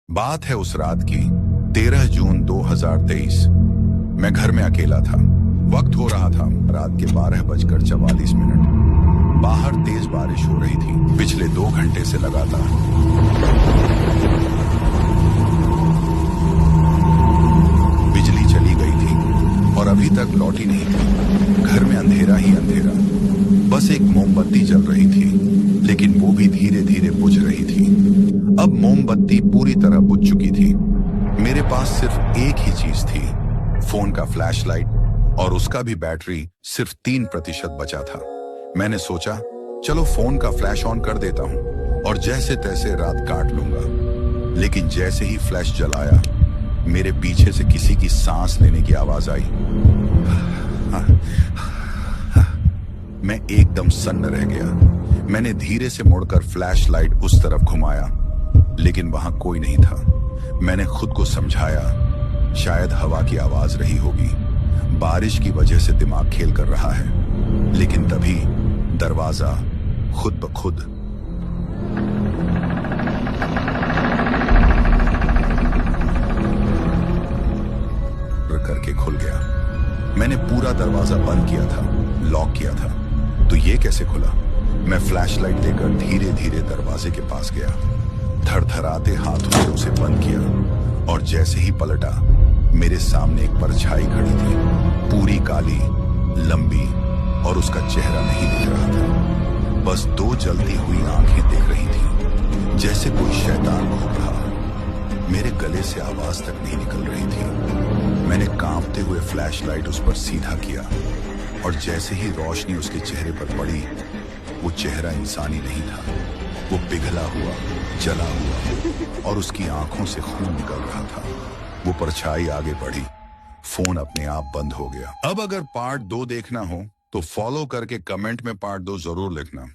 बात है उस रात की 13 जून 2023। मैं घर में अकेला था। वक्त हो रहा था रात के 12:44। बाहर तेज बारिश हो रही थी, पिछले 2 घंटे से लगातार। बिजली चली गई थी और अभी तक लौटी नहीं थी। घर में अंधेरा ही अंधेरा, बस एक मोमबत्ती जल रही थी, लेकिन वो भी धीरे धीरे बुझ रही थी। अब मोमबत्ती पूरी तरह बुझ चुकी थी। मेरे पास सिर्फ एक ही चीज थी, फोन का फ्लैशलाइट, और उसका भी बैटरी सिर्फ 3% बचा था। मैंने सोचा चलो फोन का फ्लैश ऑन कर देता हूं और जैसे तैसे रात काट लूंगा। लेकिन जैसे ही फ्लैश जलाया, मेरे पीछे से किसी की सांस लेने की आवाज आई। मैं एकदम सन्न रह गया। मैंने धीरे से मुड़कर फ्लैशलाइट उस तरफ घुमाया, लेकिन वहां कोई नहीं था। मैंने खुद को समझाया, शायद हवा की आवाज रही होगी, बारिश की वजह से दिमाग खेल कर रहा है। लेकिन तभी दरवाजा खुद ब खुद करके खुल गया। मैंने पूरा दरवाजा बंद किया था, लॉक किया था, तो ये कैसे खुला? मैं फ्लैशलाइट लेकर धीरे धीरे दरवाजे के पास गया, थरथराते हाथों से उसे बंद किया, और जैसे ही पलटा, मेरे सामने एक परछाई खड़ी थी, पूरी काली, लंबी, और उसका चेहरा नहीं दिख रहा था। बस 2 जलती हुई आंखें दिख रही थी, जैसे कोई शैतान घूम रहा। मेरे गले से आवाज तक नहीं निकल रही थी। मैंने कांपते हुए फ्लैशलाइट उस पर सीधा किया, और जैसे ही रोशनी उसके चेहरे पर पड़ी, वो चेहरा इंसानी नहीं था। वो पिघला हुआ, जला हुआ, और उसकी आंखों से खून निकल रहा था। वो परछाई आगे बढ़ी, फोन अपने आप बंद हो गया। अब अगर पार्ट 2 देखना हो तो फॉलो करके कमेंट में पार्ट 2 जरूर लिखना।